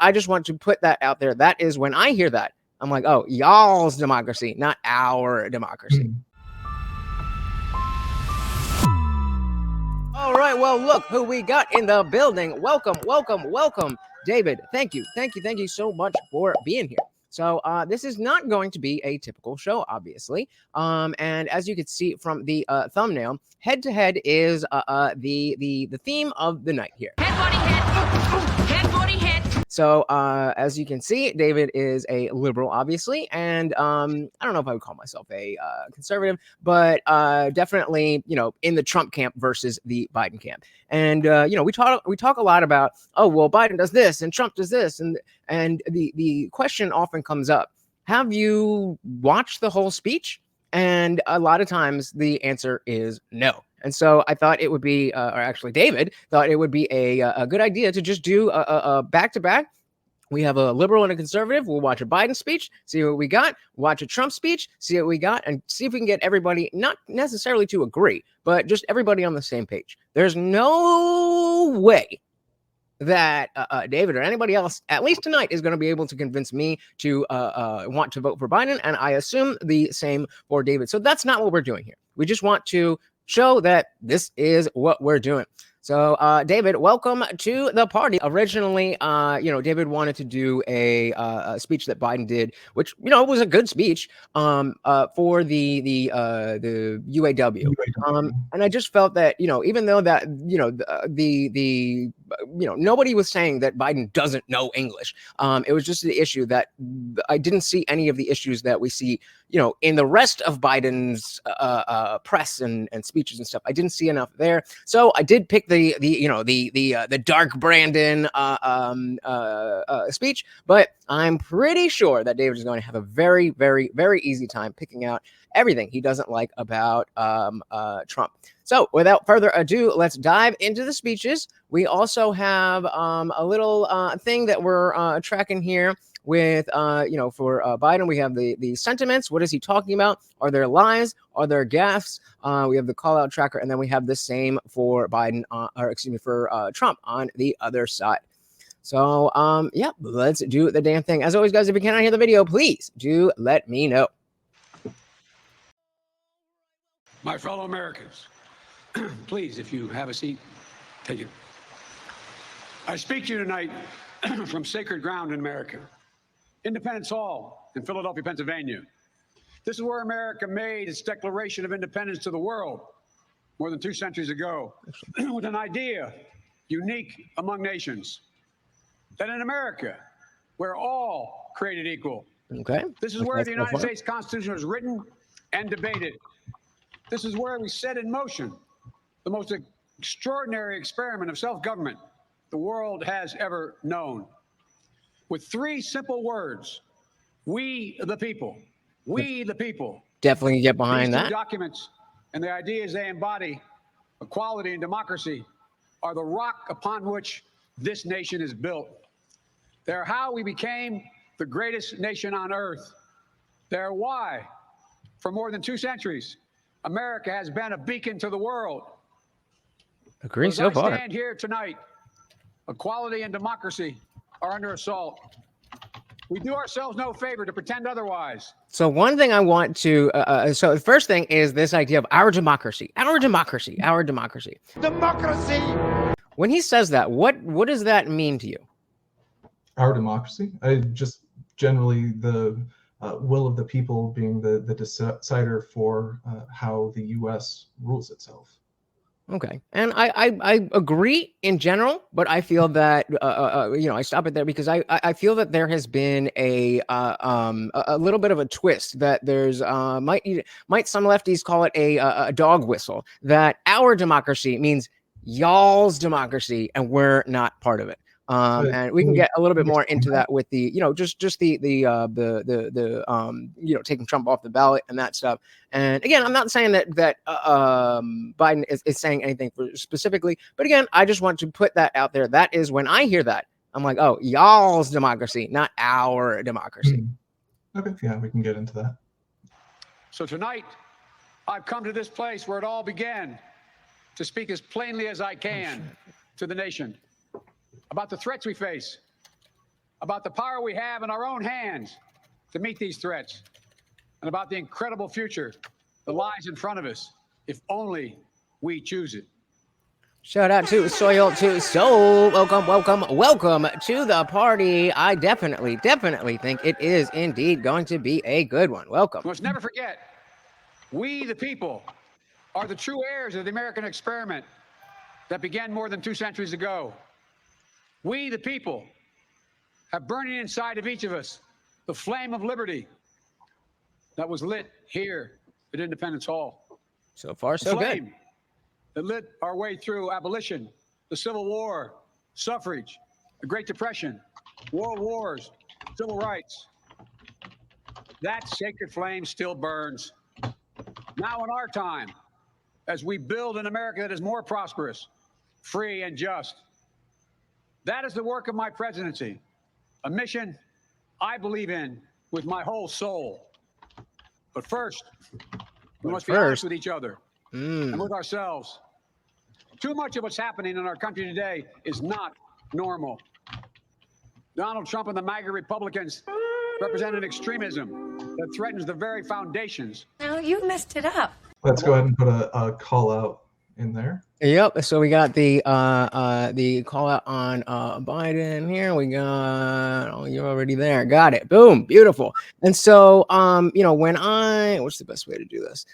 I just want to put that out there. That is when I hear that, I'm like, oh, y'all's democracy, not our democracy. All right, well, look who we got in the building. Welcome, welcome, welcome, David. Thank you so much for being here. So this is not going to be a typical show, obviously. And as you can see from the thumbnail, head to head is the theme of the night here. Head, body, head, body, head. So as you can see, David is a liberal, obviously, and I don't know if I would call myself a conservative, but definitely, in the Trump camp versus the Biden camp. And we talk a lot about, oh, well, Biden does this and Trump does this, and the question often comes up: have you watched the whole speech? And a lot of times the answer is no. And so I thought it would be, or actually David thought it would be a good idea to just do a back-to-back. We have a liberal and a conservative. We'll watch a Biden speech, see what we got, watch a Trump speech, see what we got, and see if we can get everybody, not necessarily to agree, but just everybody on the same page. There's no way that David or anybody else, at least tonight, is going to be able to convince me to want to vote for Biden, and I assume the same for David. So that's not what we're doing here. We just want to show that this is what we're doing. So, David, welcome to the party. Originally, David wanted to do a speech that Biden did, which, was a good speech for the UAW. And I just felt that, even though that, nobody was saying that Biden doesn't know English. It was just the issue that I didn't see any of the issues that we see, in the rest of Biden's press and speeches and stuff. I didn't see enough there. So I did pick the dark Brandon speech, but I'm pretty sure that David is going to have a very, very, very easy time picking out everything he doesn't like about Trump. So without further ado, let's dive into the speeches. We also have a little thing that we're tracking here with, for Biden. We have the sentiments. What is he talking about? Are there lies? Are there gaffes? We have the call out tracker, and then we have the same for Biden, for Trump on the other side. So, yeah, let's do the damn thing. As always, guys, if you cannot hear the video, please do let me know. My fellow Americans, please, if you have a seat, take it. I speak to you tonight from sacred ground in America, Independence Hall in Philadelphia, Pennsylvania. This is where America made its Declaration of Independence to the world more than 2 centuries ago, with an idea unique among nations, that in America, we're all created equal. Okay. This is where the United States Constitution was written and debated. This is where we set in motion the most extraordinary experiment of self-government the world has ever known. With 3 simple words: we the people. We the people. Definitely get behind These 2 that. documents and the ideas they embody, equality and democracy, are the rock upon which this nation is built. They're how we became the greatest nation on earth. They're why, for more than 2 centuries, America has been a beacon to the world. Agree so far. As I stand here tonight, equality and democracy are under assault. We do ourselves no favor to pretend otherwise. So one thing I want to, so the first thing is this idea of our democracy, our democracy, our democracy. Democracy! When he says that, what does that mean to you? Our democracy? Just generally the will of the people being the decider for how the U.S. rules itself. Okay, and I agree in general, but I feel that I stop it there because I feel that there has been a little bit of a twist, that there's might some lefties call it a dog whistle, that our democracy means y'all's democracy and we're not part of it. And we can get a little bit more into that with the, just the taking Trump off the ballot and that stuff. And again, I'm not saying that Biden is saying anything specifically, but again, I just want to put that out there. That is when I hear that, I'm like, oh, y'all's democracy, not our democracy. Okay, yeah, we can get into that. So tonight, I've come to this place where it all began to speak as plainly as I can to the nation about the threats we face, about the power we have in our own hands to meet these threats, and about the incredible future that lies in front of us if only we choose it. Shout out to Soil to Soul. Welcome, welcome, welcome to the party. I definitely think it is indeed going to be a good one. Welcome. Let's never forget, we the people are the true heirs of the American experiment that began more than 2 centuries ago. We the people have burning inside of each of us the flame of liberty that was lit here at Independence Hall. So far, so good. That lit our way through abolition, the Civil War, suffrage, the Great Depression, world wars, civil rights. That sacred flame still burns. Now in our time, as we build an America that is more prosperous, free, and just. That is the work of my presidency, a mission I believe in with my whole soul. But first, we must be honest with each other and with ourselves. Too much of what's happening in our country today is not normal. Donald Trump and the MAGA Republicans represent an extremism that threatens the very foundations. No, you messed it up. Let's go ahead and put a call out in there. Yep. So we got the call out on Biden here. We got, oh, you're already there. Got it. Boom. Beautiful. And so what's the best way to do this?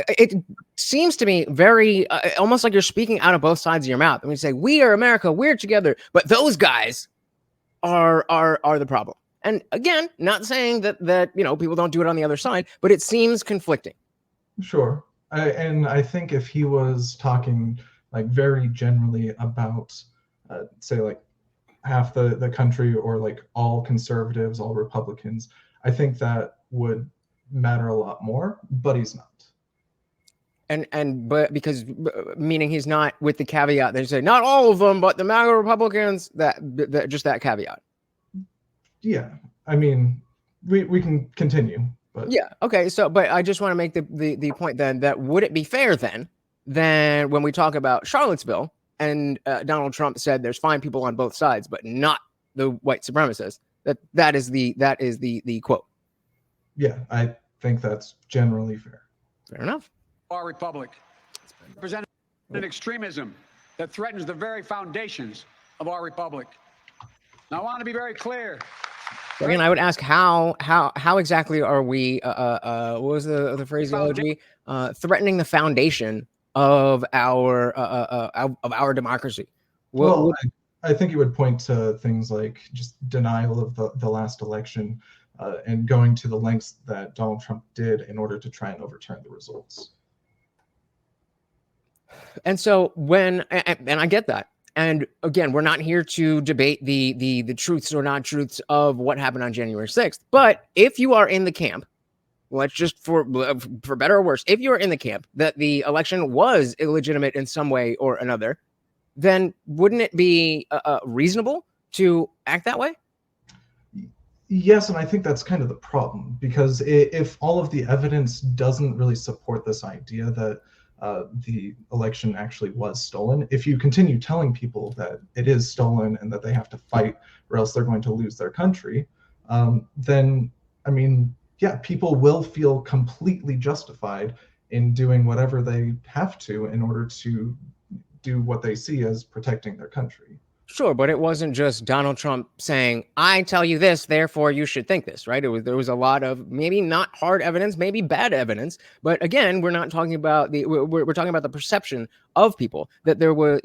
It seems to me very almost like you're speaking out of both sides of your mouth. I mean, say we are America, we're together, but those guys are the problem. And again, not saying that people don't do it on the other side, but it seems conflicting. Sure. And I think if he was talking like very generally about, say, like half the country or like all conservatives, all Republicans, I think that would matter a lot more, but he's not. But because meaning he's not with the caveat they say not all of them, but the MAGA Republicans, that just that caveat. Yeah, I mean, we can continue. But yeah, okay. So, but I just want to make the point then that would it be fair then when we talk about Charlottesville and Donald Trump said there's fine people on both sides, but not the white supremacists. That is the quote. Yeah, I think that's generally fair. Fair enough. Our republic represents an extremism that threatens the very foundations of our republic. Now, I want to be very clear. Again, I would ask how exactly are we? What was the phraseology? Threatening the foundation of our democracy. I think you would point to things like just denial of the last election and going to the lengths that Donald Trump did in order to try and overturn the results. And so and I get that. And again, we're not here to debate the truths or not truths of what happened on January 6th. But if you are in the camp, let's just for better or worse, if you are in the camp that the election was illegitimate in some way or another, then wouldn't it be reasonable to act that way? Yes, and I think that's kind of the problem, because if all of the evidence doesn't really support this idea that the election actually was stolen, if you continue telling people that it is stolen and that they have to fight or else they're going to lose their country, then, I mean, yeah, people will feel completely justified in doing whatever they have to in order to do what they see as protecting their country. Sure, but it wasn't just Donald Trump saying, I tell you this, therefore you should think this, right? There was a lot of maybe not hard evidence, maybe bad evidence. But again, we're not talking about we're talking about the perception of people that there were,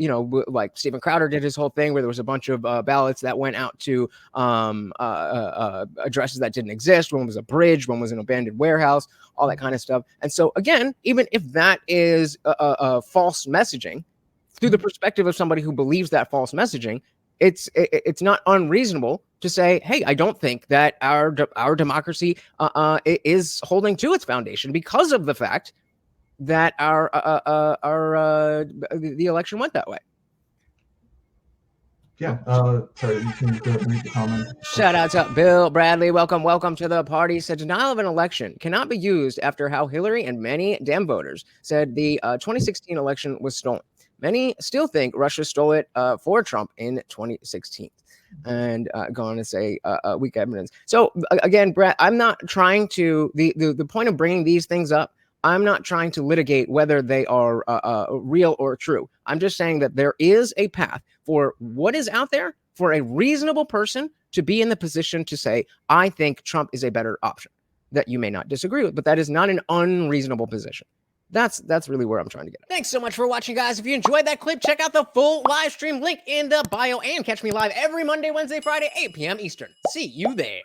like Stephen Crowder did his whole thing where there was a bunch of ballots that went out to addresses that didn't exist. One was a bridge, one was an abandoned warehouse, all that kind of stuff. And so again, even if that is a false messaging, through the perspective of somebody who believes that false messaging, it's not unreasonable to say, hey, I don't think that our democracy is holding to its foundation because of the fact that the election went that way. Yeah. Sorry, you can go read the comment. Shout out to Bill Bradley. Welcome to the party. Said denial of an election cannot be used after how Hillary and many Dem voters said the 2016 election was stolen. Many still think Russia stole it for Trump in 2016. And go on to say weak evidence. So again, Brett, I'm not trying to the point of bringing these things up. I'm not trying to litigate whether they are real or true. I'm just saying that there is a path for what is out there for a reasonable person to be in the position to say, I think Trump is a better option, that you may not disagree with, but that is not an unreasonable position. That's really where I'm trying to get at. Thanks so much for watching, guys. If you enjoyed that clip, check out the full live stream link in the bio and catch me live every Monday, Wednesday, Friday, 8 p.m. Eastern. See you there.